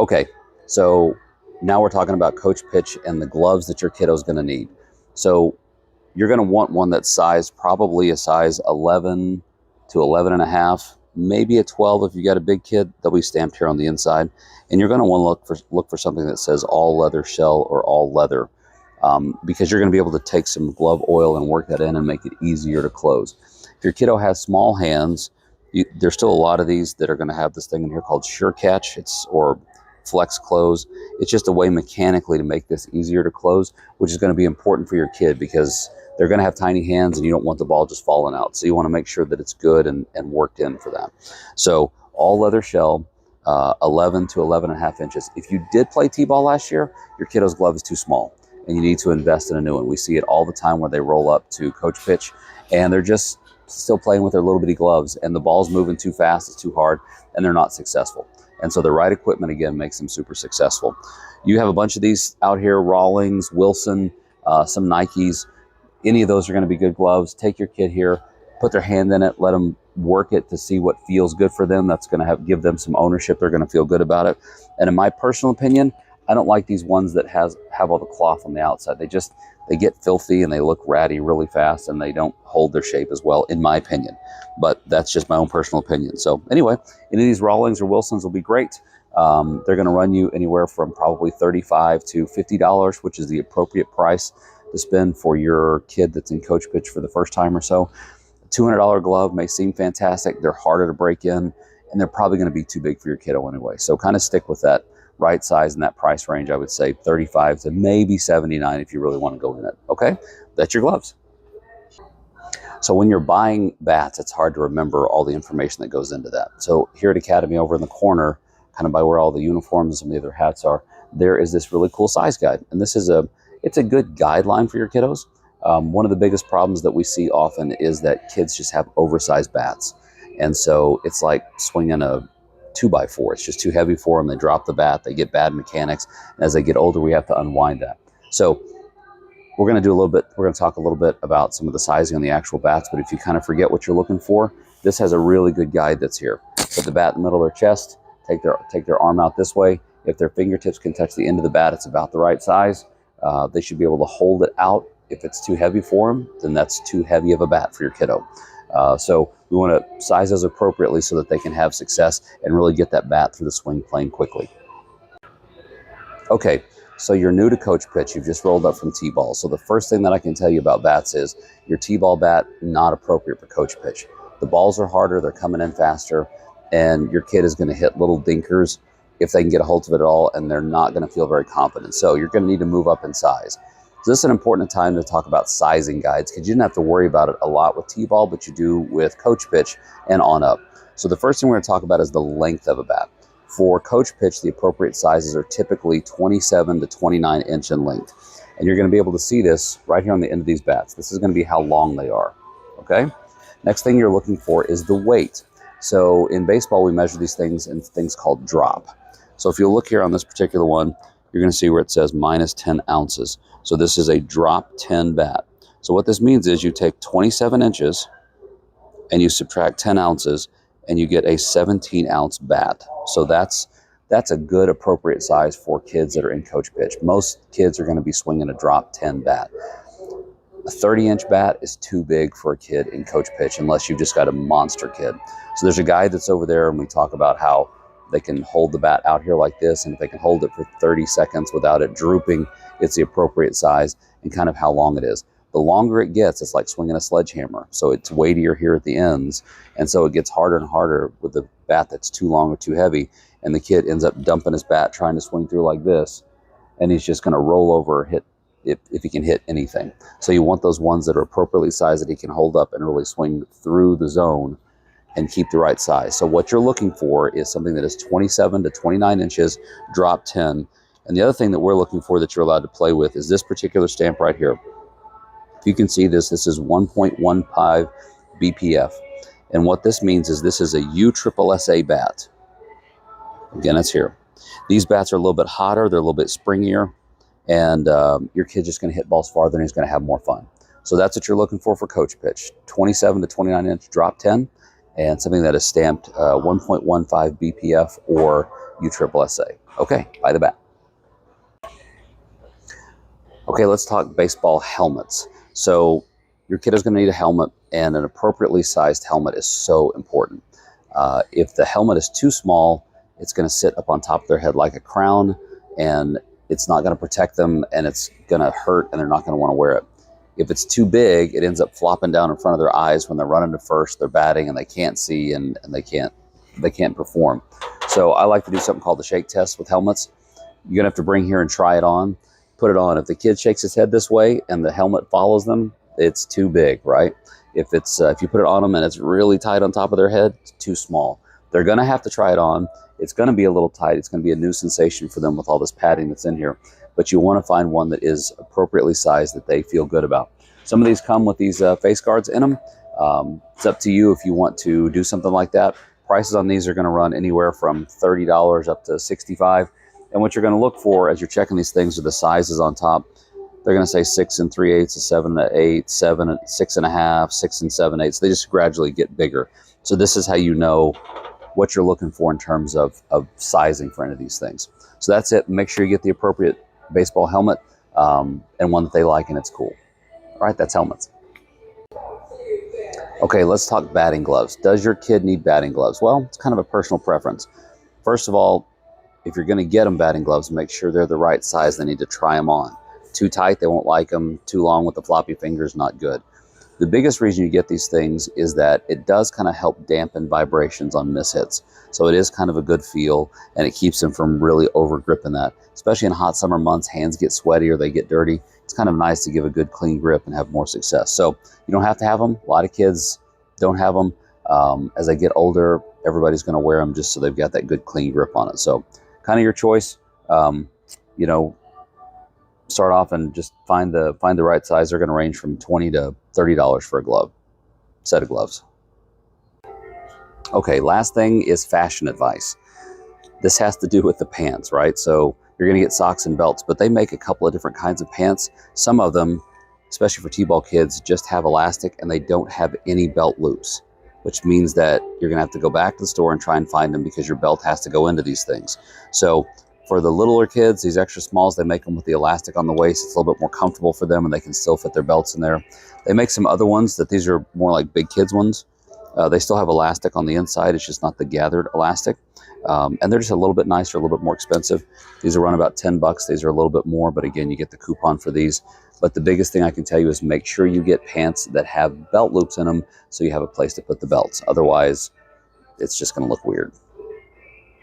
Okay, so now we're talking about coach pitch and the gloves that your kiddo's going to need. So you're going to want one that's sized probably a size 11 to 11 and a half, maybe a 12 if you got a big kid. They'll be stamped here on the inside. And you're going to want to look for something that says all leather shell or all leather, because you're going to be able to take some glove oil and work that in and make it easier to close. If your kiddo has small hands, there's still a lot of these that are going to have this thing in here called Sure Catch. Or flex close. It's just a way mechanically to make this easier to close, which is going to be important for your kid because they're going to have tiny hands and you don't want the ball just falling out. So you want to make sure that it's good and worked in for them. So all leather shell, 11 to 11 and a half inches. If you did play T-ball last year, your kiddo's glove is too small and you need to invest in a new one. We see it all the time where they roll up to coach pitch and they're just still playing with their little bitty gloves and the ball's moving too fast, it's too hard, and they're not successful. And so the right equipment, again, makes them super successful. You have a bunch of these out here, Rawlings, Wilson, some Nikes. Any of those are going to be good gloves. Take your kid here, put their hand in it, let them work it to see what feels good for them. That's going to give them some ownership. They're going to feel good about it. And in my personal opinion, I don't like these ones that have all the cloth on the outside. They get filthy and they look ratty really fast and they don't hold their shape as well, in my opinion. But that's just my own personal opinion. So anyway, any of these Rawlings or Wilsons will be great. They're going to run you anywhere from probably $35 to $50, which is the appropriate price to spend for your kid that's in coach pitch for the first time or so. A $200 glove may seem fantastic. They're harder to break in and they're probably going to be too big for your kiddo anyway. So kind of stick with that right size in that price range. I would say 35 to maybe 79 if you really want to go in it. Okay, that's your gloves. So when you're buying bats, it's hard to remember all the information that goes into that. So here at Academy, over in the corner, kind of by where all the uniforms and some of the other hats are, there is this really cool size guide. And this is it's a good guideline for your kiddos. One of the biggest problems that we see often is that kids just have oversized bats. And so it's like swinging a 2x4. It's just too heavy for them. They drop the bat, they get bad mechanics. And as they get older, we have to unwind that. So we're going to talk a little bit about some of the sizing on the actual bats, but if you kind of forget what you're looking for, this has a really good guide that's here. Put the bat in the middle of their chest, take their arm out this way. If their fingertips can touch the end of the bat, it's about the right size. They should be able to hold it out. If it's too heavy for them, then that's too heavy of a bat for your kiddo. So we want to size those appropriately so that they can have success and really get that bat through the swing plane quickly. Okay, so you're new to coach pitch. You've just rolled up from T-ball. So the first thing that I can tell you about bats is your T-ball bat, not appropriate for coach pitch. The balls are harder, they're coming in faster, and your kid is going to hit little dinkers if they can get a hold of it at all, and they're not going to feel very confident. So you're going to need to move up in size. So this is an important time to talk about sizing guides because you didn't have to worry about it a lot with T-ball, but you do with coach pitch and on up. So the first thing we're going to talk about is the length of a bat. For coach pitch, the appropriate sizes are typically 27 to 29 inch in length. And you're going to be able to see this right here on the end of these bats. This is going to be how long they are, okay? Next thing you're looking for is the weight. So in baseball, we measure these things in things called drop. So if you look here on this particular one, you're going to see where it says minus 10 ounces. So this is a drop 10 bat. So what this means is you take 27 inches and you subtract 10 ounces and you get a 17 ounce bat. So that's a good appropriate size for kids that are in coach pitch. Most kids are going to be swinging a drop 10 bat. A 30-inch bat is too big for a kid in coach pitch unless you've just got a monster kid. So there's a guide that's over there and we talk about how they can hold the bat out here like this, and if they can hold it for 30 seconds without it drooping, it's the appropriate size and kind of how long it is. The longer it gets, it's like swinging a sledgehammer. So it's weightier here at the ends, and so it gets harder and harder with the bat that's too long or too heavy, and the kid ends up dumping his bat trying to swing through like this, and he's just going to roll over or hit if he can hit anything. So you want those ones that are appropriately sized that he can hold up and really swing through the zone and keep the right size. So what you're looking for is something that is 27 to 29 inches, drop 10. And the other thing that we're looking for that you're allowed to play with is this particular stamp right here. If you can see this is 1.15 BPF. And what this means is this is a USSSA bat. Again, it's here. These bats are a little bit hotter, they're a little bit springier, and your kid's just gonna hit balls farther and he's gonna have more fun. So that's what you're looking for coach pitch. 27 to 29 inch drop 10. and something that is stamped 1.15 BPF or USSSA. Okay, by the back. Okay, let's talk baseball helmets. So your kid is going to need a helmet, and an appropriately sized helmet is so important. If the helmet is too small, it's going to sit up on top of their head like a crown, and it's not going to protect them, and it's going to hurt, and they're not going to want to wear it. If it's too big, it ends up flopping down in front of their eyes when they're running to first, they're batting, and they can't see, and they can't perform. So I like to do something called the shake test with helmets. You're going to have to bring here and try it on, put it on. If the kid shakes his head this way and the helmet follows them, it's too big, right? If you put it on them and it's really tight on top of their head, it's too small. They're going to have to try it on. It's going to be a little tight. It's going to be a new sensation for them with all this padding that's in here. But you want to find one that is appropriately sized that they feel good about. Some of these come with these face guards in them. It's up to you if you want to do something like that. Prices on these are going to run anywhere from $30 up to $65. And what you're going to look for as you're checking these things are the sizes on top. They're going to say 6 3/8, 7 8, 7, 6 1/2, 6 7/8. They just gradually get bigger. So this is how you know what you're looking for in terms of sizing for any of these things. So that's it. Make sure you get the appropriate baseball helmet and one that they like and it's cool. All right, that's helmets. Okay, let's talk batting gloves. Does your kid need batting gloves? Well, it's kind of a personal preference. First of all, if you're going to get them batting gloves, make sure they're the right size. They need to try them on. Too tight, they won't like them. Too long with the floppy fingers, not good. The biggest reason you get these things is that it does kind of help dampen vibrations on mishits. So it is kind of a good feel, and it keeps them from really over gripping that. Especially in hot summer months, hands get sweaty or they get dirty. It's kind of nice to give a good clean grip and have more success. So you don't have to have them. A lot of kids don't have them. As they get older, everybody's going to wear them just so they've got that good clean grip on it. So kind of your choice. You know, start off and just find the right size. They're going to range from $20 to $30 for a set of gloves. Okay, last thing is fashion advice. This has to do with the pants, right? So you're going to get socks and belts, but they make a couple of different kinds of pants. Some of them, especially for T-ball kids, just have elastic and they don't have any belt loops, which means that you're going to have to go back to the store and try and find them because your belt has to go into these things. So for the littler kids, these extra smalls, they make them with the elastic on the waist. It's a little bit more comfortable for them and they can still fit their belts in there. They make some other ones that these are more like big kids ones. They still have elastic on the inside. It's just not the gathered elastic. And they're just a little bit nicer, a little bit more expensive. These will run about $10. These are a little bit more, but again, you get the coupon for these. But the biggest thing I can tell you is make sure you get pants that have belt loops in them so you have a place to put the belts. Otherwise, it's just going to look weird.